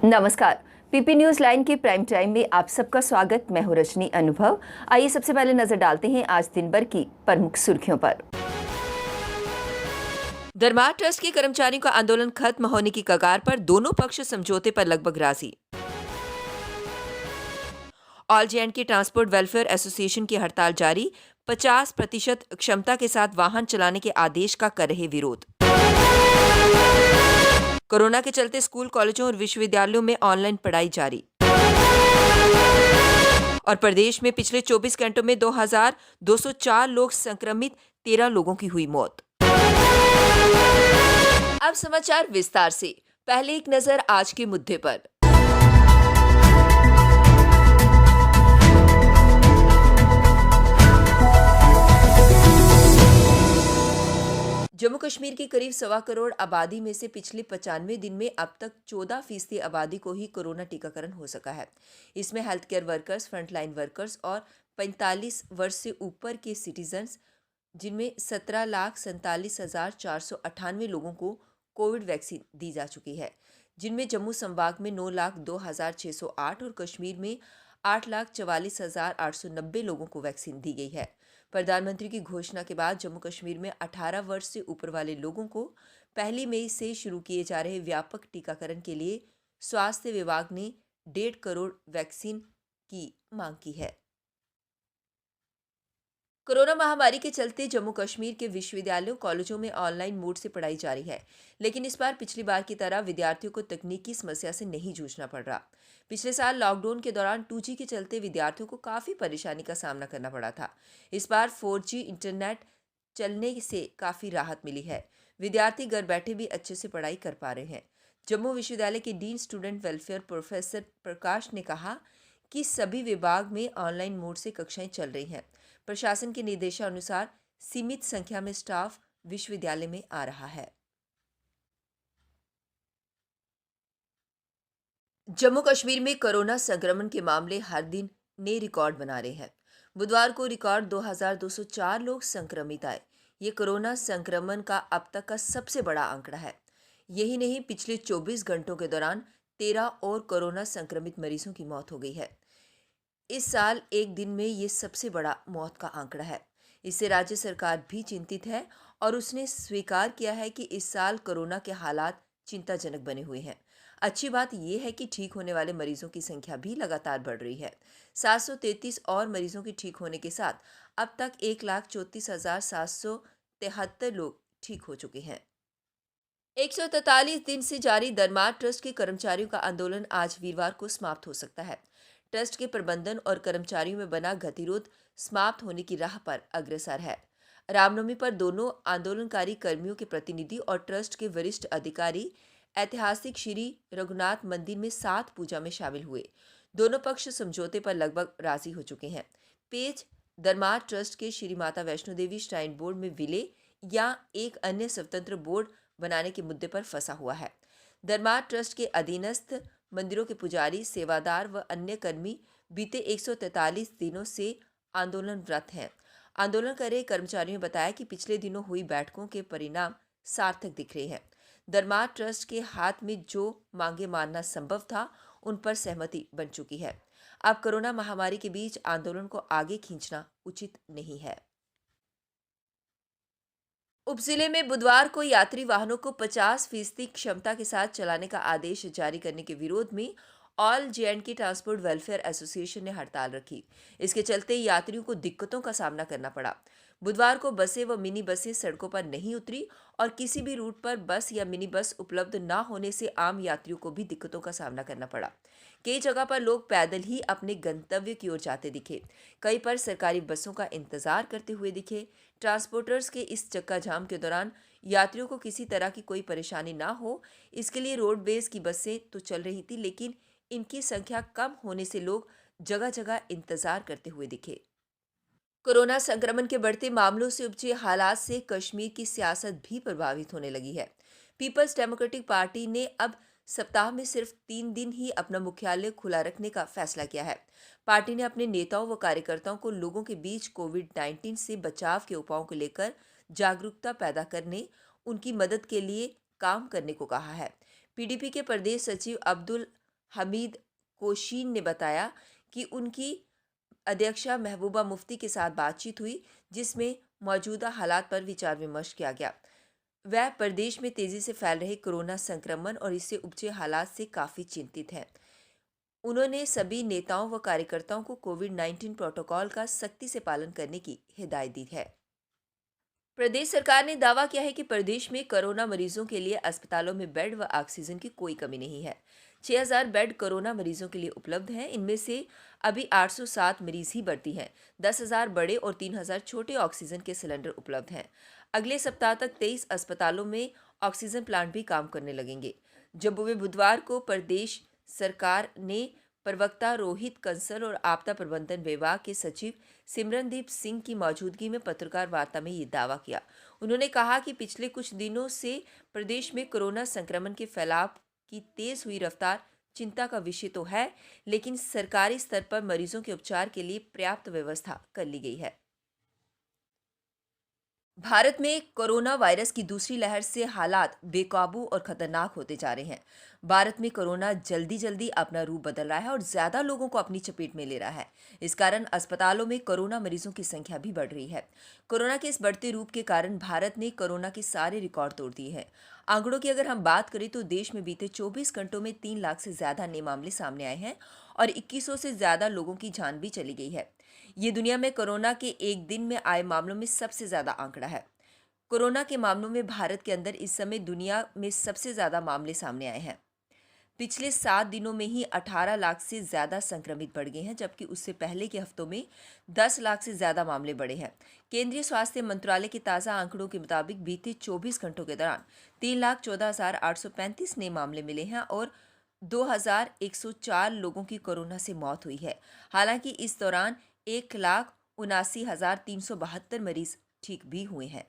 नमस्कार। PP news line के prime time में आप सबका स्वागत। मैं हूं रजनी अनुभव। आइए सबसे पहले नजर डालते हैं आज दिन भर की प्रमुख सुर्खियों पर। दरबार ट्रस्ट के कर्मचारियों का आंदोलन खत्म होने की कगार पर, दोनों पक्ष समझौते पर लगभग राजी। ऑल जे&के ट्रांसपोर्ट वेलफेयर एसोसिएशन की हड़ताल जारी, 50% क्षमता के साथ वाहन चलाने के आदेश का कर रहे विरोध। कोरोना के चलते स्कूल, कॉलेजों और विश्वविद्यालयों में ऑनलाइन पढ़ाई जारी। और प्रदेश में पिछले 24 घंटों में 2204 लोग संक्रमित, 13 लोगों की हुई मौत। अब समाचार विस्तार से। पहले एक नजर आज के मुद्दे पर। जम्मू कश्मीर की करीब 1.25 करोड़ आबादी में से पिछले 95 दिन में अब तक 14% आबादी को ही कोरोना टीकाकरण हो सका है। इसमें health care workers, frontline workers और 45 वर्ष से ऊपर के सिटीजन्स, जिनमें 17,47,498 लोगों को कोविड वैक्सीन दी जा चुकी है, जिनमें जम्मू संभाग में 9,02,608 और कश्मीर में 8,44,890 लोगों को वैक्सीन दी गई है। प्रधानमंत्री की घोषणा के बाद जम्मू कश्मीर में 18 वर्ष से ऊपर वाले लोगों को 1 मई से शुरू किए जा रहे व्यापक टीकाकरण के लिए स्वास्थ्य विभाग ने 1.5 करोड़ वैक्सीन की मांग की है। कोरोना महामारी के चलते जम्मू कश्मीर के विश्वविद्यालयों, कॉलेजों में ऑनलाइन मोड से पढ़ाई जारी है, लेकिन इस बार पिछली बार की तरह विद्यार्थियों को तकनीकी समस्या से नहीं जूझना पड़ रहा। पिछले साल लॉकडाउन के दौरान 2G के चलते विद्यार्थियों को काफ़ी परेशानी का सामना करना पड़ा था। इस बार 4G इंटरनेट चलने से काफ़ी राहत मिली है। विद्यार्थी घर बैठे भी अच्छे से पढ़ाई कर पा रहे हैं। जम्मू विश्वविद्यालय के डीन स्टूडेंट वेलफेयर प्रोफेसर प्रकाश ने कहा कि सभी विभाग में ऑनलाइन मोड से कक्षाएं चल रही हैं। प्रशासन के निर्देशानुसार सीमित संख्या में स्टाफ विश्वविद्यालय में आ रहा है। जम्मू कश्मीर में कोरोना संक्रमण के मामले हर दिन नए रिकॉर्ड बना रहे हैं। बुधवार को रिकॉर्ड 2,204 लोग संक्रमित आए। ये कोरोना संक्रमण का अब तक का सबसे बड़ा आंकड़ा है। यही नहीं, पिछले 24 घंटों के दौरान 13 और कोरोना संक्रमित मरीजों की मौत हो गई है। इस साल एक दिन में ये सबसे बड़ा मौत का आंकड़ा है। इससे राज्य सरकार भी चिंतित है और उसने स्वीकार किया है कि इस साल कोरोना के हालात चिंताजनक बने हुए हैं। अच्छी बात यह है कि ठीक होने वाले मरीजों की संख्या भी लगातार बढ़ रही है। 733 और मरीजों के ठीक होने के साथ अब तक 1,34,773 लोग ठीक हो चुके हैं। 143 दिन से जारी दरमार ट्रस्ट के कर्मचारियों का आंदोलन आज वीरवार को समाप्त हो सकता है। ट्रस्ट के प्रबंधन और कर्मचारियों में बना गतिरोध समाप्त होने की राह पर अग्रसर है। रामनवमी पर दोनों आंदोलनकारी कर्मियों के प्रतिनिधि और ट्रस्ट के वरिष्ठ अधिकारी ऐतिहासिक श्री रघुनाथ मंदिर में साथ पूजा में शामिल हुए। दोनों पक्ष समझौते पर लगभग राजी हो चुके हैं। पेज दरमार ट्रस्ट के श्री माता वैष्णो देवी श्राइन बोर्ड में विलय या एक अन्य स्वतंत्र बोर्ड बनाने के मुद्दे पर फंसा हुआ है। दरबार ट्रस्ट के अधीनस्थ मंदिरों के पुजारी, सेवादार व अन्य कर्मी बीते 143 दिनों से आंदोलनरत हैं। आंदोलन कर रहे कर्मचारियों ने बताया कि पिछले दिनों हुई बैठकों के परिणाम सार्थक दिख रहे हैं। दरबार ट्रस्ट के हाथ में जो मांगे मानना संभव था, उन पर सहमति बन चुकी है। अब कोरोना महामारी के बीच आंदोलन को आगे खींचना उचित नहीं है। उपजिले में बुधवार को यात्री वाहनों को 50% क्षमता के साथ चलाने का आदेश जारी करने के विरोध में ऑल जे&के ट्रांसपोर्ट वेलफेयर एसोसिएशन ने हड़ताल रखी। इसके चलते यात्रियों को दिक्कतों का सामना करना पड़ा। बुधवार को बसें व मिनी बसें सड़कों पर नहीं उतरी और किसी भी रूट पर बस या मिनी बस उपलब्ध न होने से आम यात्रियों को भी दिक्कतों का सामना करना पड़ा। कई जगह पर लोग पैदल ही अपने गंतव्य की ओर जाते दिखे। कई पर सरकारी बसों का इंतजार करते हुए दिखे। ट्रांसपोर्टर्स के इस चक्का जाम के दौरान यात्रियों को किसी तरह की कोई परेशानी ना हो, इसके लिए रोडवेज की बसें तो चल रही थी, लेकिन इनकी संख्या कम होने से लोग जगह जगह इंतजार करते हुए दिखे। कोरोना संक्रमण के बढ़ते मामलों से उपजे हालात से कश्मीर की सियासत भी प्रभावित होने लगी है। पीपल्स डेमोक्रेटिक पार्टी ने अब सप्ताह में सिर्फ 3 दिन ही अपना मुख्यालय खुला रखने का फैसला किया है। पार्टी ने अपने नेताओं व कार्यकर्ताओं को लोगों के बीच कोविड-19 से बचाव के उपायों को लेकर जागरूकता पैदा करने, उनकी मदद के लिए काम करने को कहा है। पीडीपी के प्रदेश सचिव अब्दुल हमीद कोशीन ने बताया कि उनकी अध्यक्षा महबूबा मुफ्ती के साथ बातचीत हुई, जिसमें मौजूदा हालात पर विचार विमर्श किया गया। वह प्रदेश में तेजी से फैल रहे कोरोना संक्रमण और इससे उपजे हालात से काफी चिंतित हैं। उन्होंने सभी नेताओं व कार्यकर्ताओं को कोविड-19 प्रोटोकॉल का सख्ती से पालन करने की हिदायत दी है। प्रदेश सरकार ने दावा किया है कि प्रदेश में कोरोना मरीजों के लिए अस्पतालों में बेड व ऑक्सीजन की कोई कमी नहीं है। 6000 बेड कोरोना मरीजों के लिए उपलब्ध हैं। इनमें से अभी 807 मरीज ही भर्ती हैं। 10,000 बड़े और 3,000 छोटे ऑक्सीजन के सिलेंडर उपलब्ध हैं। अगले सप्ताह तक 23 अस्पतालों में ऑक्सीजन प्लांट भी काम करने लगेंगे। जम्मू में बुधवार को प्रदेश सरकार ने प्रवक्ता रोहित कंसल और आपदा प्रबंधन विभाग के सचिव सिमरनदीप सिंह की मौजूदगी में पत्रकार वार्ता में ये दावा किया। उन्होंने कहा कि पिछले कुछ दिनों से प्रदेश में कोरोना संक्रमण के फैलाव की तेज हुई रफ्तार चिंता का विषय तो है, लेकिन सरकारी स्तर पर मरीजों के उपचार के लिए पर्याप्त व्यवस्था कर ली गई है। भारत में कोरोना वायरस की दूसरी लहर से हालात बेकाबू और खतरनाक होते जा रहे हैं। भारत में कोरोना जल्दी अपना रूप बदल रहा है और ज्यादा लोगों को अपनी चपेट में ले रहा है। इस कारण अस्पतालों में कोरोना मरीजों की संख्या भी बढ़ रही है। कोरोना के इस बढ़ते रूप के कारण भारत ने कोरोना के सारे रिकॉर्ड तोड़ दिए हैं। आंकड़ों की अगर हम बात करें तो देश में बीते 24 घंटों में 3 लाख से ज्यादा नए मामले सामने आए हैं और 2100 से ज्यादा लोगों की जान भी चली गई है। ये दुनिया में कोरोना के एक दिन में आए मामलों में सबसे ज्यादा आंकड़ा है। कोरोना के मामलों में भारत के अंदर इस समय दुनिया में सबसे ज्यादा मामले सामने आए हैं। पिछले 7 दिनों में ही 18 लाख से ज्यादा संक्रमित बढ़ गए हैं, जबकि उससे पहले के हफ्तों में 10 लाख से ज्यादा मामले बढ़े हैं। केंद्रीय स्वास्थ्य मंत्रालय के ताज़ा आंकड़ों के मुताबिक बीते 24 घंटों के दौरान 3,14,835 नए मामले मिले हैं और 2,104 लोगों की कोरोना से मौत हुई है। हालांकि इस दौरान 1,79,372 मरीज ठीक भी हुए हैं।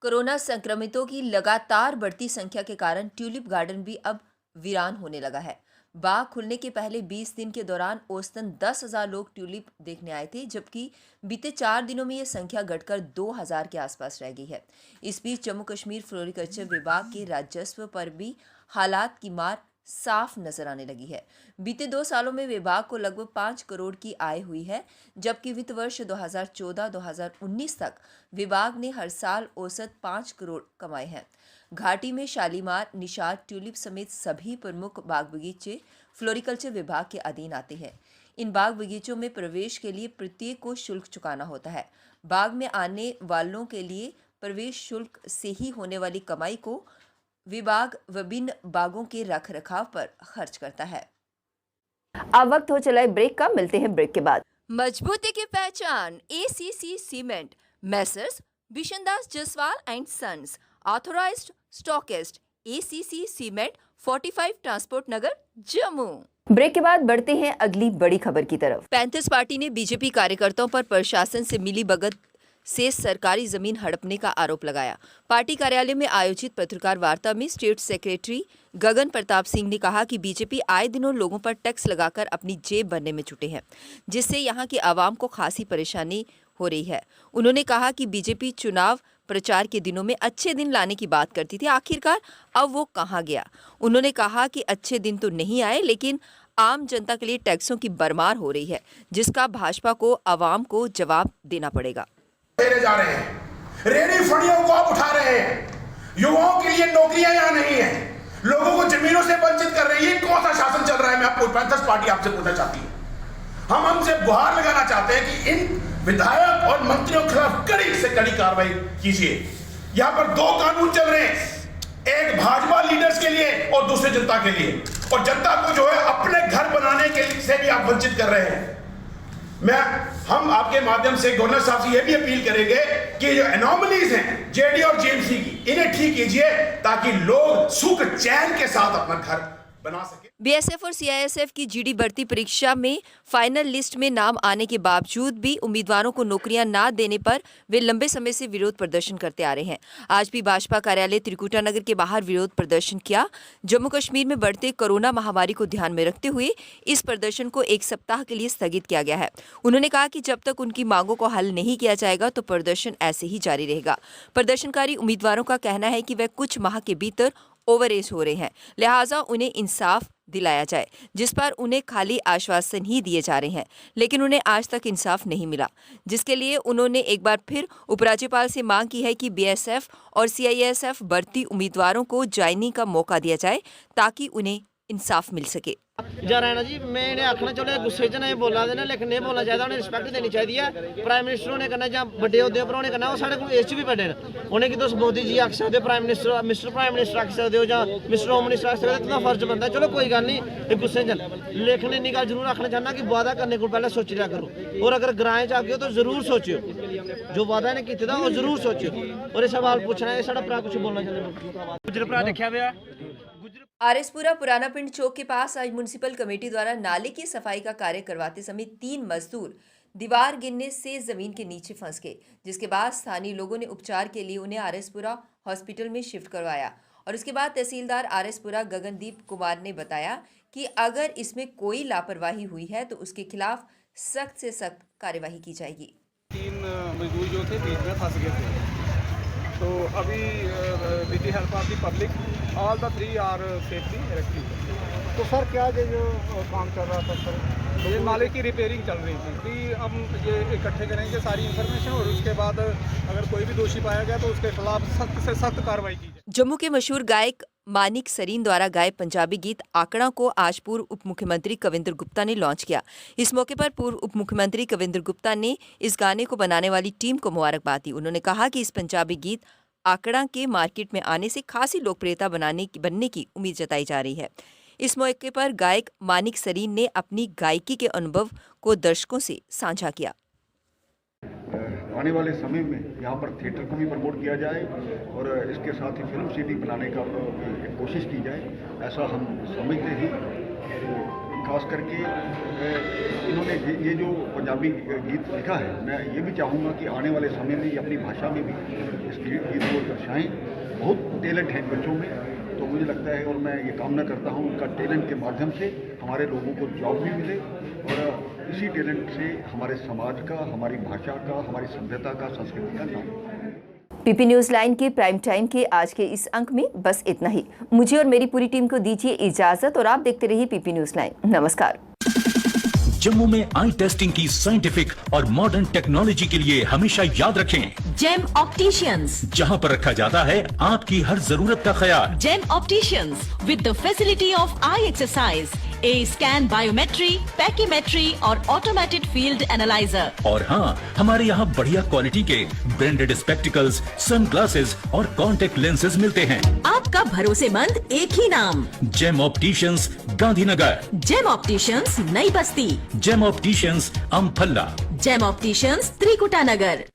कोरोना संक्रमितों की लगातार बढ़ती संख्या के कारण ट्यूलिप गार्डन भी अब वीरान होने लगा है। बाग खुलने के पहले 20 दिन के दौरान औसतन 10,000 लोग ट्यूलिप देखने आए थे, जबकि बीते 4 दिनों में यह संख्या घटकर 2,000 के आसपास रह गई है। इस बीच जम्मू कश्मीर फ्लोरिकल्चर विभाग के राजस्व पर भी हालात की मार साफ नजर आने लगी है। बीते 2 सालों में विभाग को लगभग 5 करोड़ की आय हुई है, जबकि वित्त वर्ष 2014-2019 तक विभाग ने हर साल औसत 5 करोड़ कमाए हैं। घाटी में शालीमार, निषाद, ट्यूलिप समेत सभी प्रमुख बाग बगीचे फ्लोरिकल्चर विभाग के अधीन आते हैं। इन बाग बगीचों में प्रवेश के लिए प्रत्येक को शुल्क चुकाना होता है। बाग में आने वालों के लिए प्रवेश शुल्क से ही होने वाली कमाई को विभाग विभिन्न बागों के रखरखाव पर खर्च करता है। अब वक्त हो चला है ब्रेक का, मिलते हैं ब्रेक के बाद। मजबूती की पहचान ACC cement, Messrs Bishandas Jaswal and Sons, authorised stockist, ACC cement, 45 Transport Nagar, Jammu. Break के बाद बढ़ते हैं अगली बड़ी खबर की तरफ। पैंथर्स पार्टी ने बीजेपी कार्यकर्ताओं पर प्रशासन से मिली भगत से सरकारी जमीन हड़पने का आरोप लगाया। पार्टी कार्यालय में आयोजित पत्रकार वार्ता में स्टेट सेक्रेटरी गगन प्रताप सिंह ने कहा कि बीजेपी आए दिनों लोगों पर टैक्स लगाकर अपनी जेब भरने में जुटे हैं, जिससे यहां की आवाम को खासी परेशानी हो रही है। उन्होंने कहा कि बीजेपी चुनाव प्रचार के दिनों में अच्छे दिन लाने की बात करती थी, आखिरकार अब वो कहां गया। उन्होंने कहा कि अच्छे दिन तो नहीं आए, लेकिन आम जनता के लिए टैक्सों की भरमार हो रही है, जिसका भाजपा को आवाम को जवाब देना पड़ेगा। जा रहे हैं, रेडी फड़ियों को आप उठा रहे हैं, युवाओं के लिए नौकरियां यहां नहीं है, लोगों को जमीनों से वंचित कर रही है। कौन सा शासन चल रहा है? मैं आपको पैंथर्स पार्टी आपसे पूछना चाहती है। हम हमसे गुहार लगाना चाहते हैं कि इन विधायक और मंत्रियों के खिलाफ कड़ी से कड़ी कार्रवाई कीजिए। यहां पर 2 कानून चल रहे हैं, एक भाजपा लीडर्स के लिए और दूसरे जनता के लिए, और जनता को जो है अपने घर बनाने के लिए से भी आप वंचित कर रहे हैं। हम आपके माध्यम से गवर्नर साहब से यह भी अपील करेंगे कि जो एनोमलीज हैं जेडी और जेएमसी की, इन्हें ठीक कीजिए ताकि लोग सुख चैन के साथ अपना घर बना सके। बीएसएफ और सीआईएसएफ की जीडी भर्ती परीक्षा में फाइनल लिस्ट में नाम आने के बावजूद भी उम्मीदवारों को नौकरियां ना देने पर वे लंबे समय से विरोध प्रदर्शन करते आ रहे हैं। आज भी भाजपा कार्यालय त्रिकुटा नगर के बाहर विरोध प्रदर्शन किया। जम्मू कश्मीर में बढ़ते कोरोना महामारी को ध्यान में रखते हुए इस प्रदर्शन को 1 सप्ताह के लिए स्थगित किया गया है। उन्होंने कहा कि जब तक उनकी मांगों को हल नहीं किया जाएगा तो प्रदर्शन ऐसे ही जारी रहेगा। प्रदर्शनकारी उम्मीदवारों का कहना है कि वह कुछ माह के भीतर ओवर एज हो रहे हैं, लिहाजा उन्हें इंसाफ दिलाया जाए, जिस पर उन्हें खाली आश्वासन ही दिए जा रहे हैं, लेकिन उन्हें आज तक इंसाफ नहीं मिला, जिसके लिए उन्होंने एक बार फिर उपराज्यपाल से मांग की है कि बीएसएफ और सीआईएसएफ भर्ती उम्मीदवारों को ज्वाइनिंग का मौका दिया जाए ताकि उन्हें इंसाफ मिल सके। जा रैना जी, मैं इन्हें आखना चलो गुस्से च नहीं बोलना देना, लेकिन नहीं बोलना चाहिए, उन्हें रिस्पेक्ट देनी चाहिए है। प्राइम मिनिस्टर होने करना या बड़े अहुदे पर होने करना, वो साढ़े को एज च भी बड़े न, उन्हें कि तुम मोदी जी आख सकते हो, prime minister mister prime minister आख सकते हो, या मिस्टर होम मिनिस्टर आख सकते हो, इतना फर्ज बनता है। चलो कोई गल नहीं, गुस्से च लेकिन इन्नी गल जरूर आखना चाहना कि वादा करने को पहले सोची लिया करो, और अगर ग्राएं च आगे हो तो जरूर सोचियो, जो वादा इन्हें किया वो जरूर सोचियो। और ये सवाल पूछना है, साढ़ा भरा कुछ बोलना चाहते गुजर भरा देखा गया आरएसपुरा पुराना पिंड चौक के पास आज म्युनिसिपल कमेटी द्वारा नाले की सफाई का कार्य करवाते समय 3 मजदूर दीवार गिरने से जमीन के नीचे फंस गए, जिसके बाद स्थानीय लोगों ने उपचार के लिए उन्हें आरएसपुरा हॉस्पिटल में शिफ्ट करवाया। और उसके बाद तहसीलदार आरएसपुरा गगनदीप कुमार ने बताया कि अगर इसमें कोई लापरवाही हुई है तो उसके खिलाफ सख्त से सख्त कार्यवाही की जाएगी। 3 मजदूर जो थे बीच में फंस गए थे, तो अभी with the help of the public all the 3 are safely rescue. तो सर क्या ये जो काम चल रहा था सर, ये नाले की रिपेयरिंग चल रही थी, कि हम ये इकट्ठे करेंगे सारी इंफॉर्मेशन, और उसके बाद अगर कोई भी दोषी पाया गया तो उसके खिलाफ सख्त से सख्त कार्रवाई की जाए। जम्मू के मशहूर गायक मानिक सरीन द्वारा गाए पंजाबी गीत आंकड़ा को आज पूर्व उप मुख्यमंत्री कविंद्र गुप्ता ने लॉन्च किया। इस मौके पर पूर्व उप मुख्यमंत्री कविंद्र गुप्ता ने इस गाने को बनाने वाली टीम को मुबारकबाद दी। उन्होंने कहा कि इस पंजाबी गीत आंकड़ा के मार्केट में आने से खासी लोकप्रियता बनने की उम्मीद जताई जा रही है। इस मौके पर गायक मानिक सरीन ने अपनी गायकी के अनुभव को दर्शकों से साझा किया। आने वाले समय में यहाँ पर थिएटर को भी प्रमोट किया जाए और इसके साथ ही फिल्म सिटी बनाने का कोशिश की जाए, ऐसा हम समझते ही। खास करके इन्होंने ये जो पंजाबी गीत लिखा है, मैं ये भी चाहूँगा कि आने वाले समय में ये अपनी भाषा में भी इस गीत को दर्शाएँ। बहुत टैलेंट है बच्चों में, तो मुझे लगता है और मैं ये कामना करता हूँ उनका टैलेंट के माध्यम से हमारे लोगों को जॉब भी मिले, और इसी टैलेंट से हमारे समाज का, हमारी भाषा का, हमारी सभ्यता का, संस्कृति का नाम। पीपी न्यूज़ लाइन के प्राइम टाइम के आज के इस अंक में बस इतना ही। मुझे और मेरी पूरी टीम को दीजिए इजाजत और आप देखते रहिए पीपी न्यूज़ लाइन। नमस्कार। जम्मू में आई टेस्टिंग की साइंटिफिक और मॉडर्न टेक्नोलॉजी के लिए हमेशा याद रखें जेम ऑप्टिशियंस, जहां पर रखा जाता है आपकी हर जरूरत का ख्याल। Gem opticians with the facility of eye exercise, A scan, biometry, pachymetry और ऑटोमेटेड फील्ड एनालाइजर। और हाँ, हमारे यहाँ बढ़िया क्वालिटी के ब्रांडेड स्पेक्टिकल्स, सनग्लासेस और कॉन्टेक्ट लेंसेज मिलते हैं। आपका भरोसेमंद एक ही नाम, Gem Opticians, Gandhinagar. Gem Opticians, Nai Basti. Gem Opticians, Amphalla. Gem Opticians, Trikuta नगर।